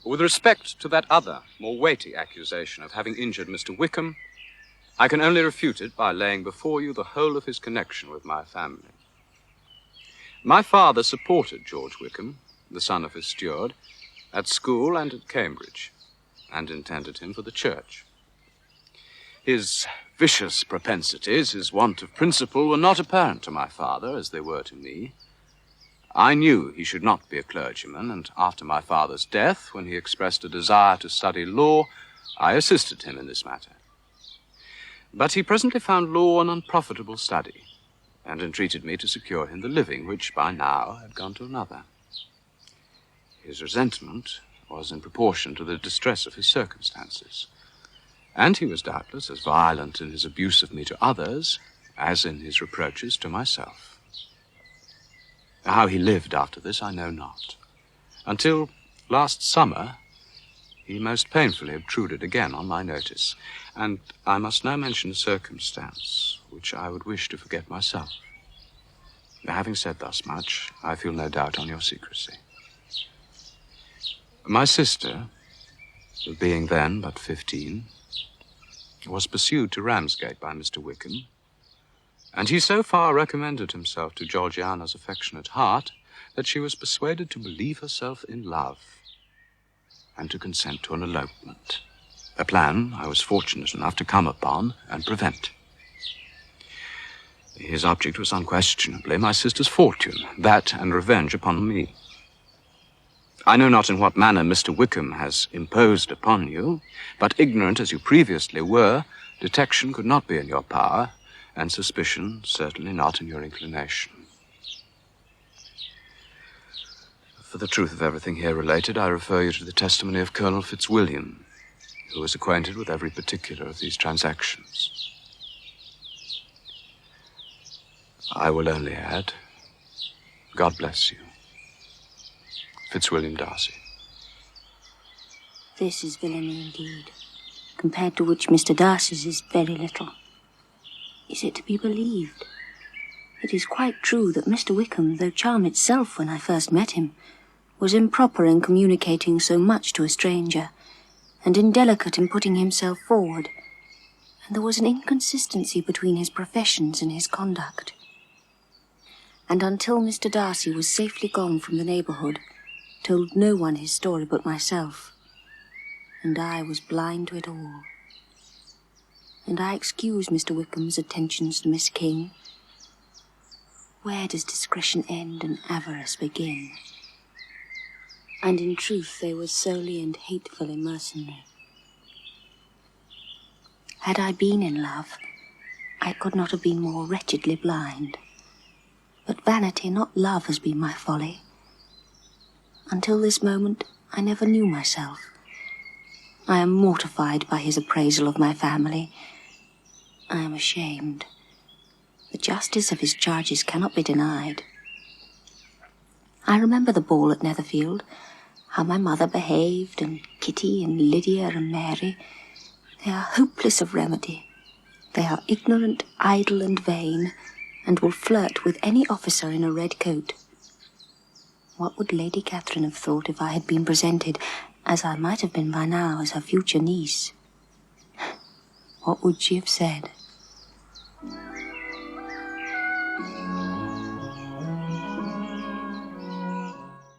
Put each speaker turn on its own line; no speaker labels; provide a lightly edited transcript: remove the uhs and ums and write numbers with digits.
With respect to that other, more weighty accusation of having injured Mr. Wickham, I can only refute it by laying before you the whole of his connection with my family. My father supported George Wickham, the son of his steward, at school and at Cambridge, and intended him for the church. His vicious propensities, his want of principle, were not apparent to my father as they were to me. I knew he should not be a clergyman, and after my father's death, when he expressed a desire to study law, I assisted him in this matter. But he presently found law an unprofitable study, and entreated me to secure him the living, which by now had gone to another. His resentment was in proportion to the distress of his circumstances, and he was doubtless as violent in his abuse of me to others as in his reproaches to myself. How he lived after this I know not, until last summer he most painfully obtruded again on my notice, and I must now mention a circumstance which I would wish to forget myself. Having said thus much, I feel no doubt on your secrecy. My sister, being then but 15, was pursued to Ramsgate by Mr. Wickham, and he so far recommended himself to Georgiana's affectionate heart that she was persuaded to believe herself in love and to consent to an elopement, a plan I was fortunate enough to come upon and prevent. His object was unquestionably my sister's fortune, that and revenge upon me. I know not in what manner Mr. Wickham has imposed upon you, but ignorant as you previously were, detection could not be in your power, and suspicion certainly not in your inclination. For the truth of everything here related, I refer you to the testimony of Colonel Fitzwilliam, who was acquainted with every particular of these transactions. I will only add, God bless you. Fitzwilliam Darcy.
This is villainy indeed, compared to which Mr. Darcy's is very little. Is it to be believed? It is quite true that Mr. Wickham, though charm itself when I first met him, was improper in communicating so much to a stranger, and indelicate in putting himself forward, and there was an inconsistency between his professions and his conduct. And until Mr. Darcy was safely gone from the neighbourhood, told no one his story but myself, and I was blind to it all. And I excuse Mr. Wickham's attentions to Miss King. Where does discretion end and avarice begin? And in truth they were solely and hatefully mercenary. Had I been in love, I could not have been more wretchedly blind. But vanity, not love, has been my folly. Until this moment, I never knew myself. I am mortified by his appraisal of my family. I am ashamed. The justice of his charges cannot be denied. I remember the ball at Netherfield, how my mother behaved, and Kitty and Lydia and Mary. They are hopeless of remedy. They are ignorant, idle, and vain, and will flirt with any officer in a red coat. What would Lady Catherine have thought if I had been presented, as I might have been by now, as her future niece? What would she have said?